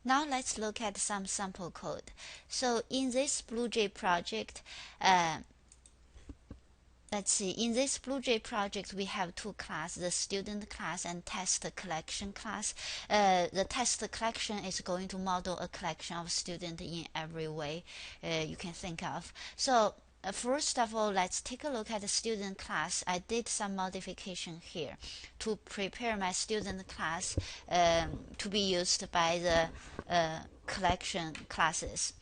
Now let's look at some sample code. So in this BlueJ project, let's see, in this BlueJ project, we have two classes, the student class and test collection class. The test collection is going to model a collection of students in every way you can think of. So first of all, let's take a look at the student class. I did some modification here to prepare my student class to be used by the collection classes.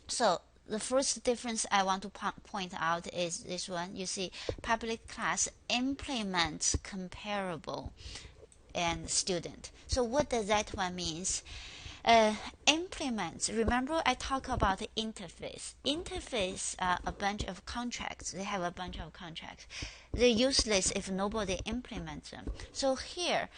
So the first difference I want to point out is this one. You see, public class implements comparable and student. So what does that one means? Implements. Remember, I talk about the interface. Interface are a bunch of contracts. They have a bunch of contracts. They're useless if nobody implements them. So here,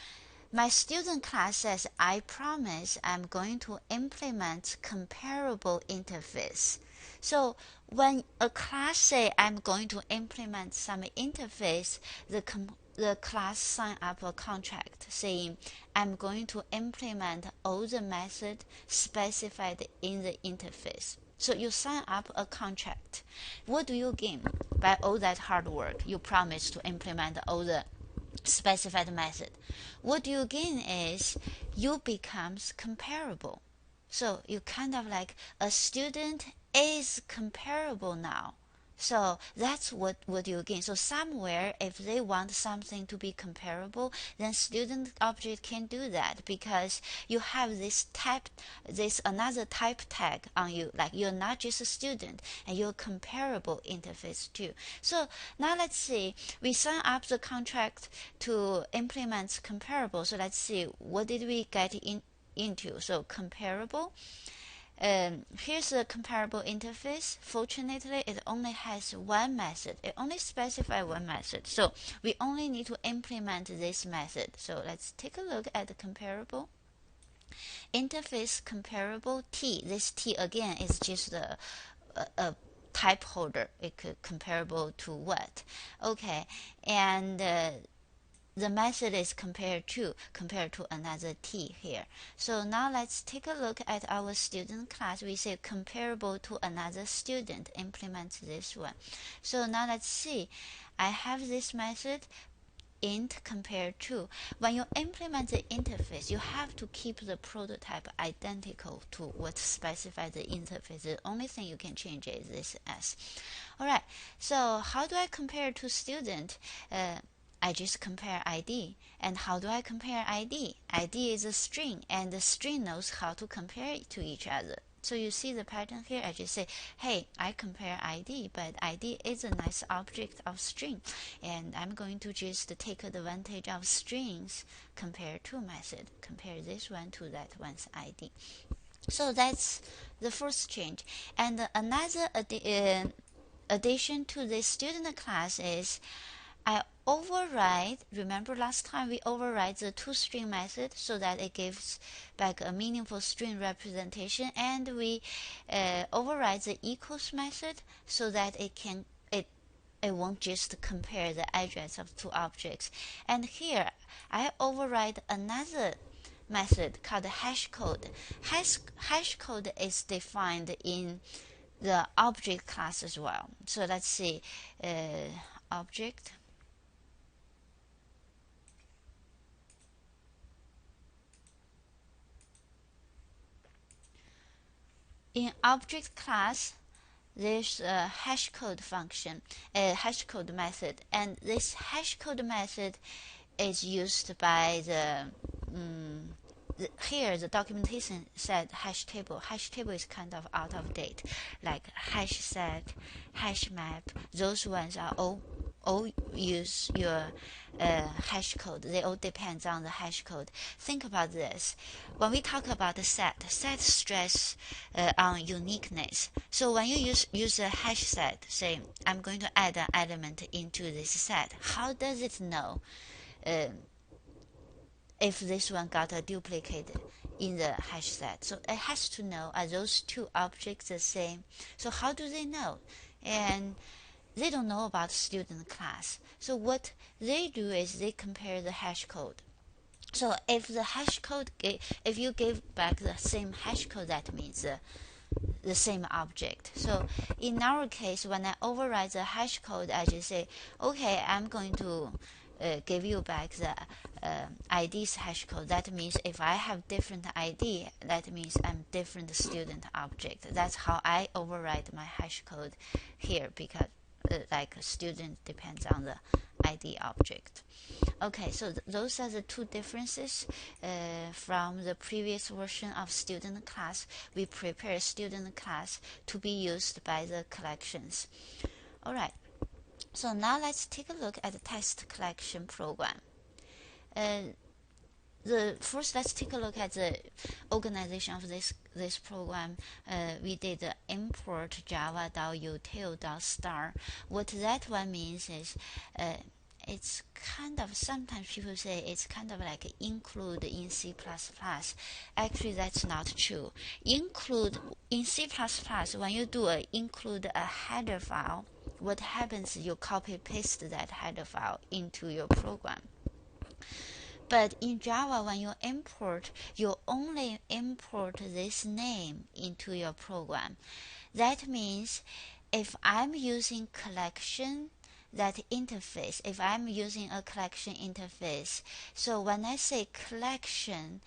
my student class says, I promise I'm going to implement comparable interface. So when a class say I'm going to implement some interface, the class sign up a contract saying I'm going to implement all the methods specified in the interface. So you sign up a contract. What do you gain by all that hard work? You promise to implement all the specified method. What you gain is you becomes comparable. So you kind of like a student is comparable now. So that's what you gain. So somewhere, if they want something to be comparable, then student object can do that because you have this type, this another type tag on you. Like you're not just a student, and you're comparable interface too. So now let's see. We sign up the contract to implement comparable. So let's see, what did we get into? So comparable. Here's the comparable interface. Fortunately, it only has one method. It only specifies one method. So we only need to implement this method. So let's take a look at the comparable. Interface comparable T. This T again is just a type holder. It could comparable to what? Okay, and the method is compared to another T here. So now let's take a look at our student class. We say comparable to another student, implement this one. So now let's see. I have this method int compare to. When you implement the interface, you have to keep the prototype identical to what specifies the interface. The only thing you can change is this s. Alright, so how do I compare to student? I just compare ID. And how do I compare ID? ID is a string, and the string knows how to compare it to each other. So you see the pattern here. I just say, hey, I compare ID, but ID is a nice object of string, and I'm going to just take advantage of strings compare to method. Compare this one to that one's ID. So that's the first change. And another addition to the student class is I override. Remember last time we override the toString method so that it gives back a meaningful string representation, and we override the equals method so that it won't just compare the address of two objects. And here I override another method called hashCode. HashCode is defined in the object class as well. So let's see, object. In object class, there's a hashCode function, a hashCode method, and this hashCode method is used by here the documentation said hash table. Hash table is kind of out of date, like hash set, hash map. Those ones are all use your hash code. They all depend on the hash code. Think about this. When we talk about the set stress on uniqueness. So when you use a hash set, say I'm going to add an element into this set, how does it know if this one got a duplicate in the hash set? So it has to know, are those two objects the same? So how do they know? And they don't know about student class. So what they do is they compare the hash code. So if the hash code, if you give back the same hash code, that means the same object. So in our case, when I override the hash code, I just say, okay, I'm going to give you back the ID's hash code. That means if I have different ID, that means I'm different student object. That's how I override my hash code here, because like student depends on the ID object. Okay, so those are the two differences from the previous version of student class. We prepare student class to be used by the collections. All right, so now let's take a look at the test collection program. First, let's take a look at the organization of this program. We did the import java.util.star. What that one means is it's kind of, sometimes people say it's kind of like include in C++. Actually, that's not true. Include in C++, when you do include a header file, what happens, you copy paste that header file into your program. But in Java, when you import, you only import this name into your program. That means if I'm using collection, that interface, if I'm using a collection interface, so when I say collection,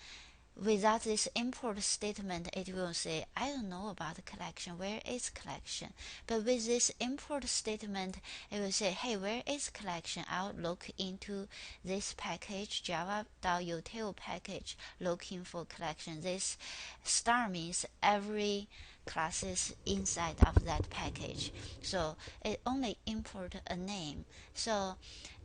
without this import statement, it will say, I don't know about the collection, where is collection? But with this import statement, it will say, hey, where is collection? I'll look into this package, java.util package, looking for collection. This star means every classes inside of that package. So it only import a name. So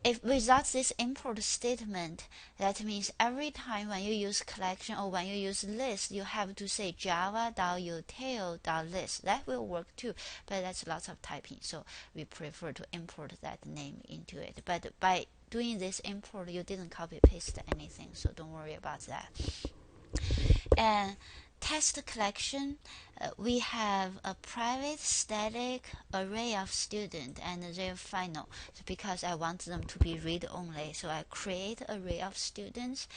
if without this import statement, that means every time when you use collection or when you use list, you have to say java.util.list. That will work too, but that's lots of typing, so we prefer to import that name into it. But by doing this import, you didn't copy paste anything, so don't worry about that. And test collection, we have a private static array of students and their final, because I want them to be read only. So I create array of students.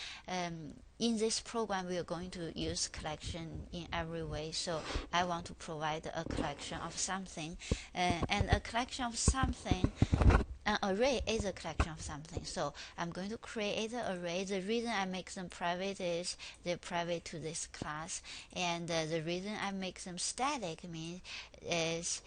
In this program, we are going to use collection in every way. So I want to provide a collection of something, and a collection of something. An array is a collection of something. So I'm going to create an array. The reason I make them private is they're private to this class, and the reason I make them static is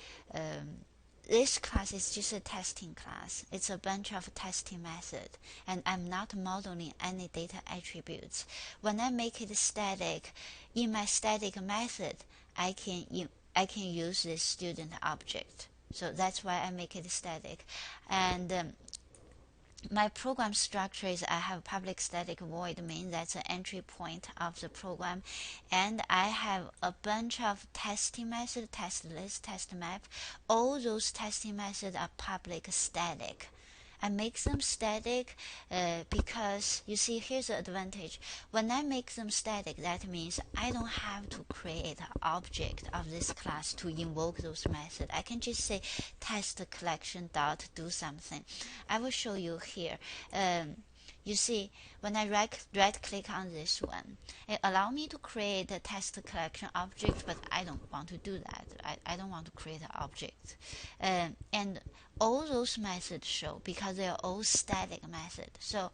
this class is just a testing class. It's a bunch of testing methods, and I'm not modeling any data attributes. When I make it static, in my static method, I can use this student object. So that's why I make it static. And my program structure is I have public static void main, that's an entry point of the program, and I have a bunch of testing methods, test list, test map. All those testing methods are public static. I make them static because you see, here's the advantage. When I make them static, that means I don't have to create an object of this class to invoke those methods. I can just say test collection dot do something. I will show you here. You see, when I right click on this one, it allows me to create a test collection object, but I don't want to do that. I don't want to create an object. And all those methods show because they are all static methods. So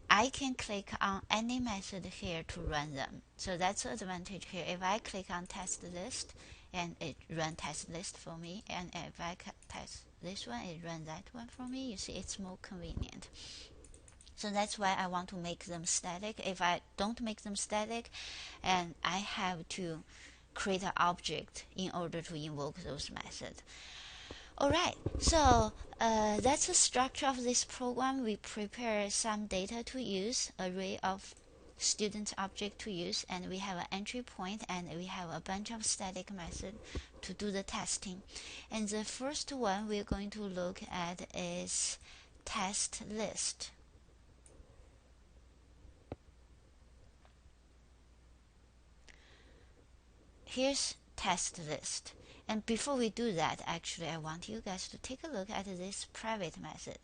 I can click on any method here to run them. So that's the advantage here. If I click on test list, and it runs test list for me, and if I test this one, it runs that one for me. You see, it's more convenient. So that's why I want to make them static. If I don't make them static, and I have to create an object in order to invoke those methods. Alright, so that's the structure of this program. We prepare some data to use, array of student object to use, and we have an entry point, and we have a bunch of static methods to do the testing. And the first one we're going to look at is test list. Here's test list. And before we do that, actually, I want you guys to take a look at this private method.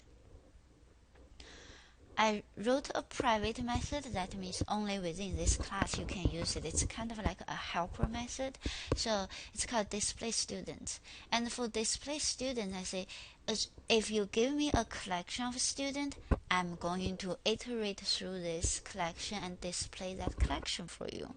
I wrote a private method. That means only within this class you can use it. It's kind of like a helper method. So it's called display students. And for display students, I say, if you give me a collection of students, I'm going to iterate through this collection and display that collection for you.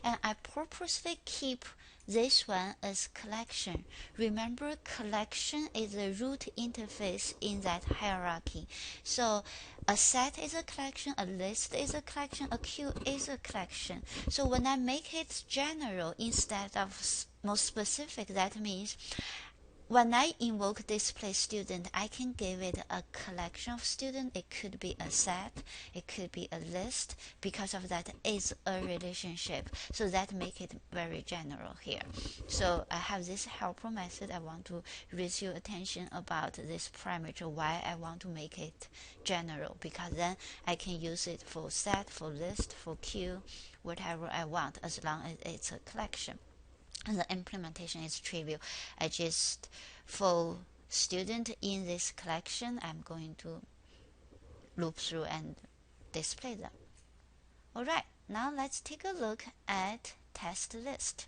And I purposely keep this one as collection. Remember, collection is the root interface in that hierarchy. So a set is a collection, a list is a collection, a queue is a collection. So when I make it general instead of more specific, that means when I invoke display student, I can give it a collection of students. It could be a set, it could be a list. Because of that, is a relationship. So that make it very general here. So I have this helper method. I want to raise your attention about this parameter, why I want to make it general, because then I can use it for set, for list, for queue, whatever I want, as long as it's a collection. And the implementation is trivial. I just, for student in this collection, I'm going to loop through and display them. Alright, now let's take a look at test list.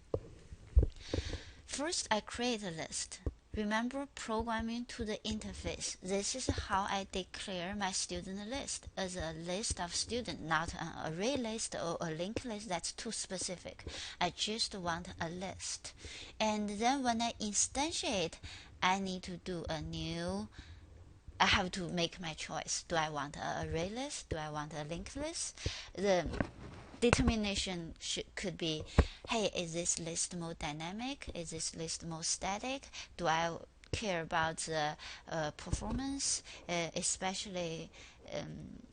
First, I create a list. Remember, programming to the interface. This is how I declare my student list, as a list of students, not an array list or a linked list. That's too specific. I just want a list. And then when I instantiate, I need to do a new, I have to make my choice. Do I want an array list? Do I want a linked list? The determination could be, hey, is this list more dynamic? Is this list more static? Do I care about the performance, especially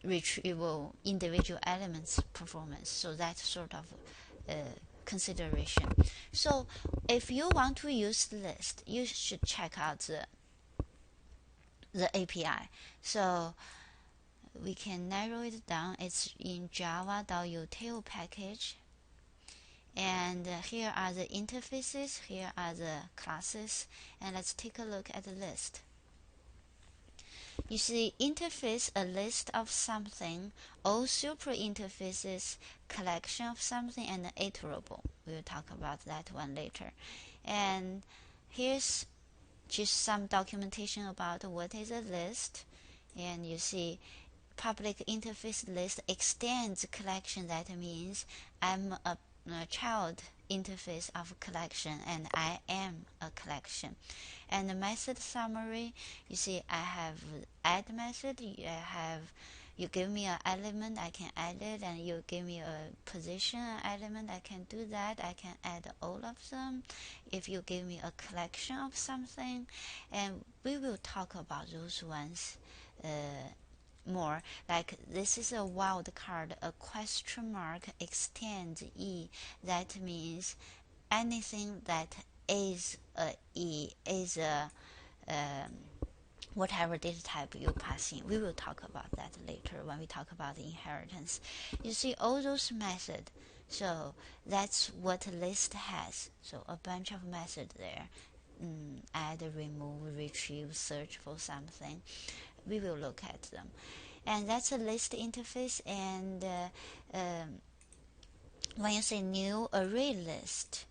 retrieval individual elements performance? So that's sort of consideration. So if you want to use list, you should check out the API. So we can narrow it down. It's in java.util package. And here are the interfaces, here are the classes. And let's take a look at the list. You see, interface, a list of something, all super interfaces, collection of something, and iterable. We'll talk about that one later. And here's just some documentation about what is a list. And you see, public interface list extends collection. That means I'm a child interface of collection, and I am a collection. And the method summary, you see, I have add method. You give me an element, I can add it, and you give me a position element, I can do that. I can add all of them. If you give me a collection of something, and we will talk about those ones more. Like this is a wildcard, a question mark extends E. That means anything that is a E is a whatever data type you pass in. We will talk about that later when we talk about the inheritance. You see all those methods. So that's what a list has. So a bunch of methods there. Add, remove, retrieve, search for something. We will look at them. And that's a list interface. And when you say new array list,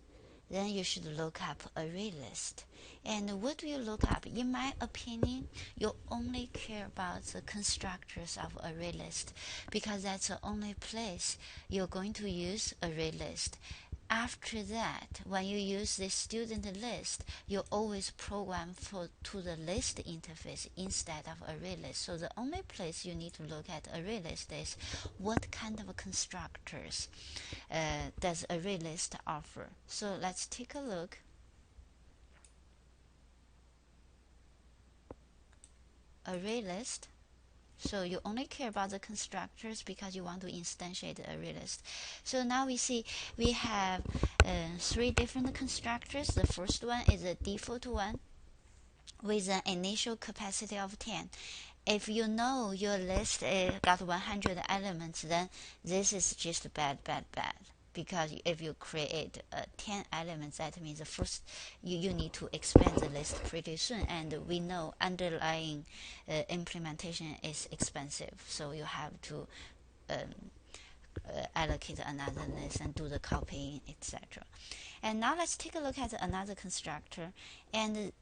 then you should look up array list. And what do you look up? In my opinion, you only care about the constructors of array list, because that's the only place you're going to use array list. After that, when you use this student list, you always program to the list interface instead of array list. So the only place you need to look at array list is what kind of constructors does array list offer. So let's take a look. Array list. So you only care about the constructors because you want to instantiate the array list. So now we see we have 3 different constructors. The first one is a default one with an initial capacity of 10. If you know your list got 100 elements, then this is just bad, because if you create 10 elements, that means the first you need to expand the list pretty soon, and we know underlying implementation is expensive, so you have to allocate another list and do the copying, etc. And now let's take a look at another constructor, and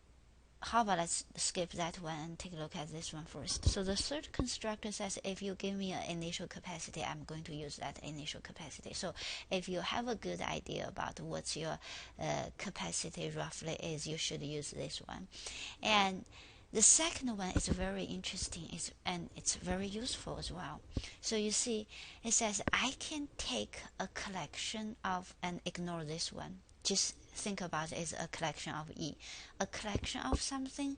how about let's skip that one and take a look at this one first. So the third constructor says if you give me an initial capacity, I'm going to use that initial capacity. So if you have a good idea about what your capacity roughly is, you should use this one. And the second one is very interesting, and it's very useful as well. So you see, it says I can take a collection of, and ignore this one, just think about it as a collection of E, a collection of something,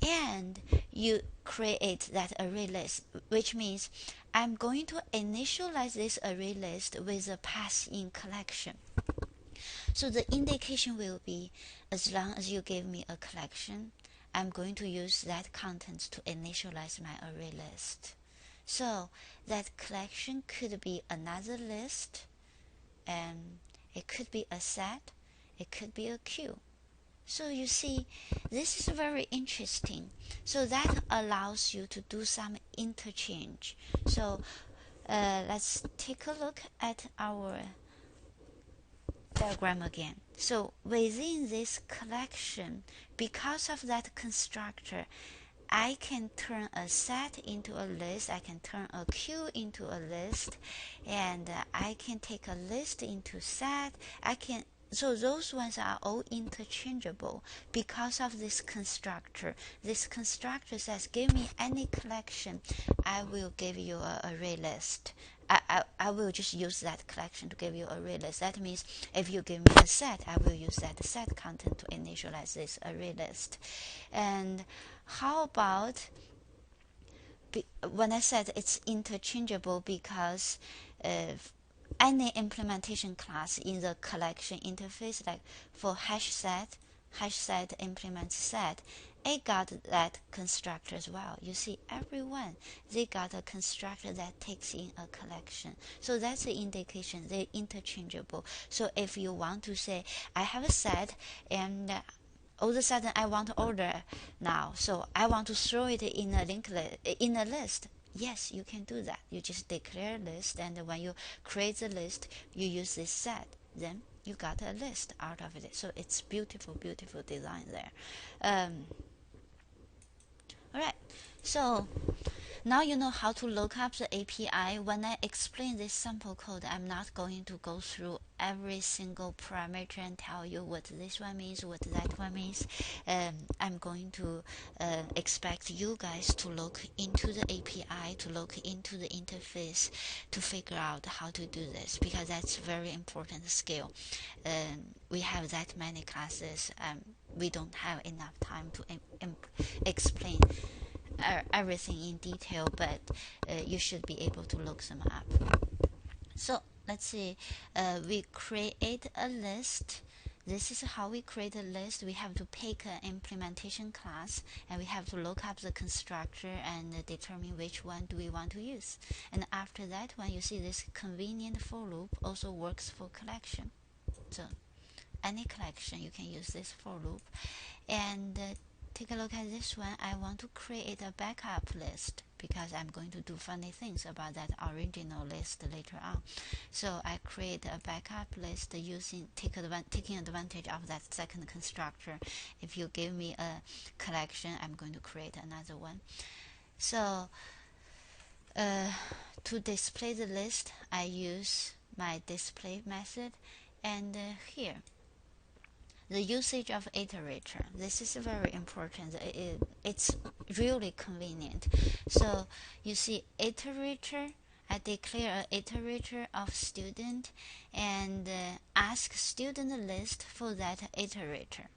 and you create that array list, which means I'm going to initialize this array list with a pass-in collection. So the indication will be, as long as you give me a collection, I'm going to use that content to initialize my array list. So that collection could be another list, and it could be a set, it could be a queue. So you see, this is very interesting. So that allows you to do some interchange. So let's take a look at our diagram again. So within this collection, because of that constructor, I can turn a set into a list, I can turn a queue into a list, and I can take a list into set. So those ones are all interchangeable because of this constructor. This constructor says, give me any collection, I will give you an array list. I will just use that collection to give you an array list. That means if you give me a set, I will use that set content to initialize this array list. And how about, when I said it's interchangeable, because any implementation class in the collection interface, like for hash set implements set, it got that constructor as well. You see, everyone, they got a constructor that takes in a collection. So that's the indication they're interchangeable. So if you want to say, I have a set, and all of a sudden I want to order now, so I want to throw it in a list. Yes, you can do that. You just declare a list, and when you create the list, you use this set. Then you got a list out of it. So it's beautiful, beautiful design there. Alright, so now you know how to look up the API. When I explain this sample code, I'm not going to go through every single parameter and tell you what this one means, what that one means. I'm going to expect you guys to look into the API, to look into the interface, to figure out how to do this, because that's very important skill. We have that many classes. We don't have enough time to explain everything in detail, but you should be able to look them up. So let's see, we create a list. This is how we create a list. We have to pick an implementation class, and we have to look up the constructor and determine which one do we want to use. And after that one, you see this convenient for loop also works for collection. So any collection, you can use this for loop. And take a look at this one. I want to create a backup list because I'm going to do funny things about that original list later on. So I create a backup list taking advantage of that second constructor. If you give me a collection, I'm going to create another one. So to display the list, I use my display method, and here the usage of iterator. This is very important. It's really convenient. So you see iterator, I declare an iterator of student and ask student list for that iterator.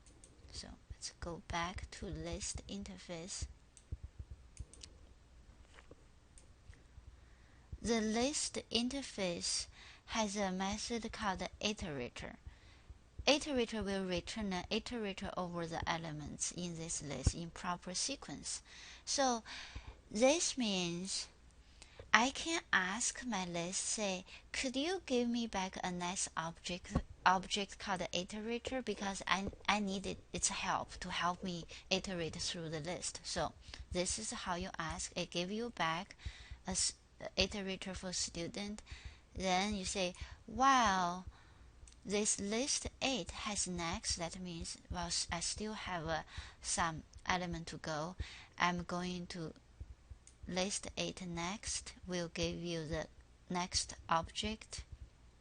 So let's go back to list interface. The list interface has a method called iterator. Iterator will return an iterator over the elements in this list in proper sequence. So this means I can ask my list, say, could you give me back a nice object called iterator, because I needed its help to help me iterate through the list. So this is how you ask. It give you back a iterator for student. Then you say, wow, this list 8 has next. That means, well, I still have some element to go. I'm going to list 8 next will give you the next object,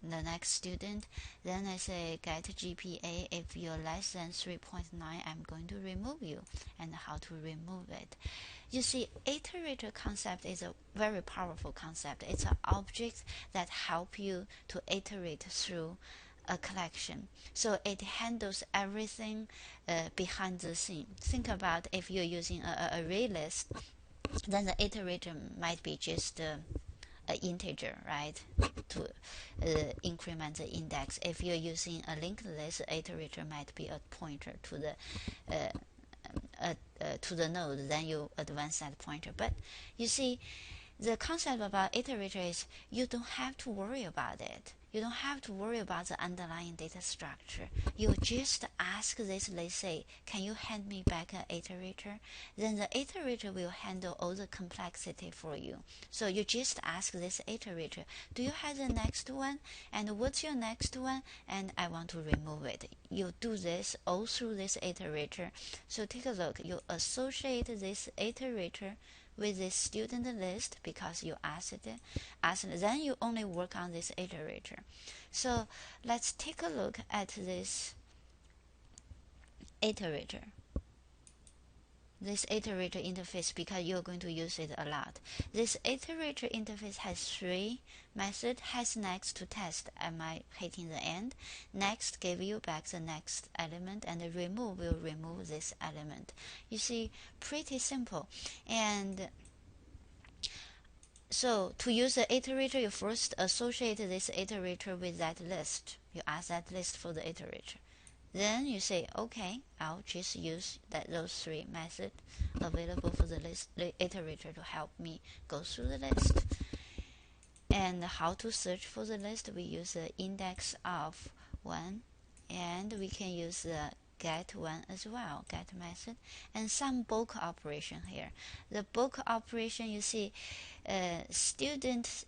the next student. Then I say get GPA. If you're less than 3.9, I'm going to remove you, and how to remove it. You see, iterator concept is a very powerful concept. It's an object that help you to iterate through a collection. So it handles everything behind the scene. Think about if you're using a array list, then the iterator might be just an integer, right? To increment the index. If you're using a linked list, iterator might be a pointer to the node. Then you advance that pointer. But you see, the concept about iterator is you don't have to worry about it. You don't have to worry about the underlying data structure. You just ask this, let's say, can you hand me back an iterator? Then the iterator will handle all the complexity for you. So you just ask this iterator, do you have the next one? And what's your next one? And I want to remove it. You do this all through this iterator. So take a look. You associate this iterator with this student list because you asked it, then you only work on this iterator. So let's take a look at this iterator. This iterator interface, because you're going to use it a lot. This iterator interface has 3 methods. Has next to test, am I hitting the end? Next give you back the next element, and the remove will remove this element. You see, pretty simple. And so to use the iterator, you first associate this iterator with that list. You ask that list for the iterator. Then you say, okay, I'll just use those 3 methods available for the iterator to help me go through the list. And how to search for the list, we use the index of 1, and we can use the get 1 as well, get method, and some bulk operation here. The bulk operation, you see, student,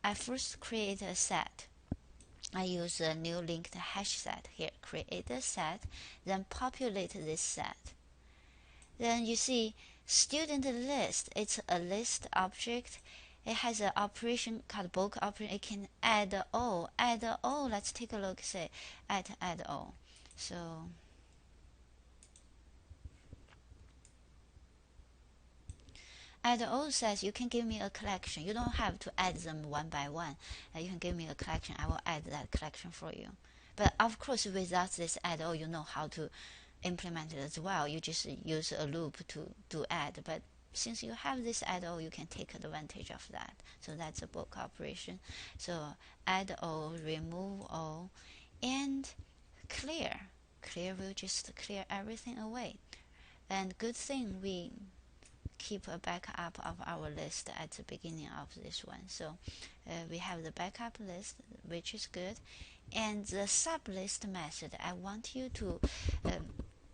I first create a set. I use a new linked hash set here. Create a set, then populate this set. Then you see student list. It's a list object. It has an operation called bulk operation. It can add all. Add all. Let's take a look. Say add all. So add all says you can give me a collection. You don't have to add them one by one. You can give me a collection. I will add that collection for you. But of course, without this add all, you know how to implement it as well. You just use a loop to add. But since you have this add all, you can take advantage of that. So that's a bulk operation. So add all, remove all, and clear. Clear will just clear everything away. And good thing we keep a backup of our list at the beginning of this one. So we have the backup list, which is good. And the sublist method, I want you to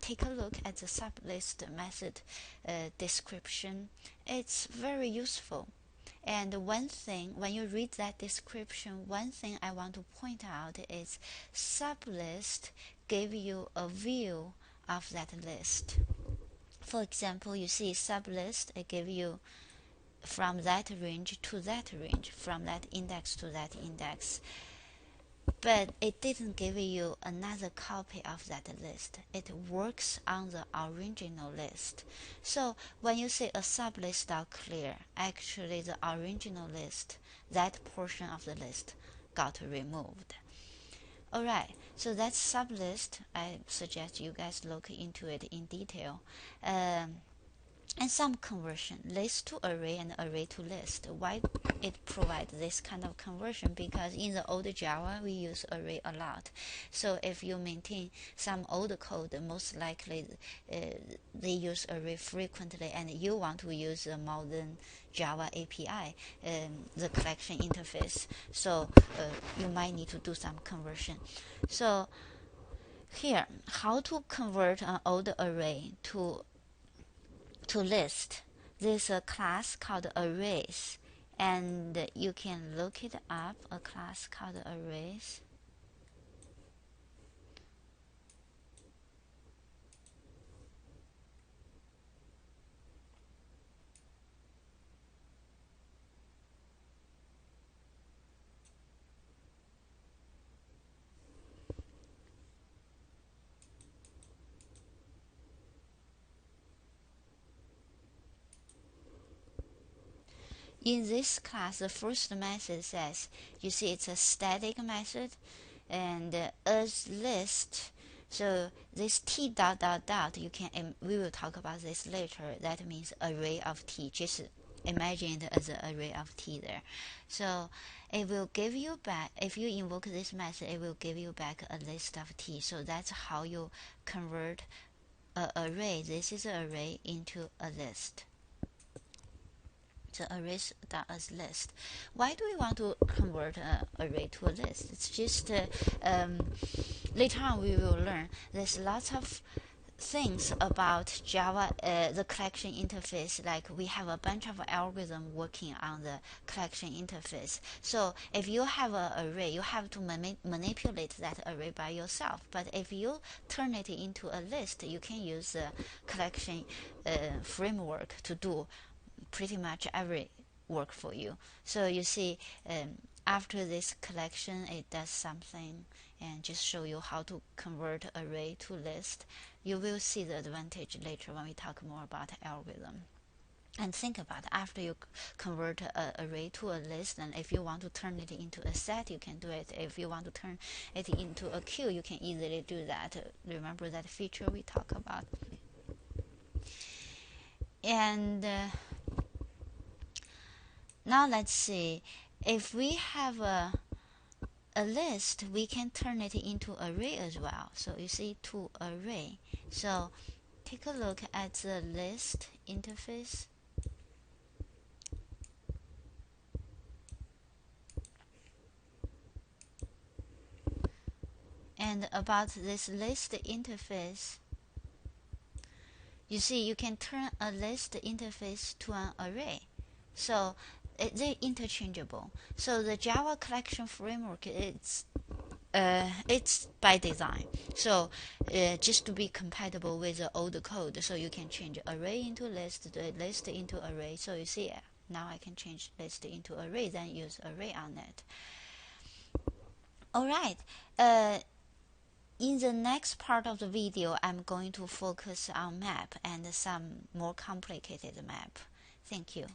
take a look at the sublist method description. It's very useful. And one thing, when you read that description, one thing I want to point out is sublist give you a view of that list. For example, you see sublist, it gives you from that range to that range, from that index to that index. But it didn't give you another copy of that list. It works on the original list. So when you say a sublist are clear, actually the original list, that portion of the list got removed. Alright, so that's sublist. I suggest you guys look into it in detail. and some conversion, list to array and array to list. Why it provides this kind of conversion? Because in the old Java we use array a lot. So if you maintain some old code, most likely they use array frequently, and you want to use the modern Java API, the collection interface. So you might need to do some conversion. So here, how to convert an old array to list. There's a class called Arrays, and you can look it up, a class called Arrays. In this class, the first method says, you see it's a static method, and as list. So this t dot dot dot, you can, we will talk about this later. That means array of t. Just imagine it as an array of t there. So it will give you back, if you invoke this method, it will give you back a list of t. So that's how you convert an array. This is an array into a list. The arrays as list. Why do we want to convert an array to a list? It's just later on we will learn there's lots of things about Java, the collection interface. Like we have a bunch of algorithms working on the collection interface. So if you have an array, you have to manipulate that array by yourself. But if you turn it into a list, you can use the collection framework to do pretty much every work for you. So you see, after this collection, it does something and just show you how to convert array to list. You will see the advantage later when we talk more about algorithm. And think about it, after you convert an array to a list, and if you want to turn it into a set, you can do it. If you want to turn it into a queue, you can easily do that. Remember that feature we talked about. And now let's see, if we have a list, we can turn it into array as well. So you see, to array. So take a look at the list interface. And about this list interface, you see, you can turn a list interface to an array. So they're interchangeable. So the Java collection framework, it's by design. So just to be compatible with the old code, so you can change array into list, the list into array. So you see, now I can change list into array, then use array on it. All right. In the next part of the video, I'm going to focus on map and some more complicated map. Thank you.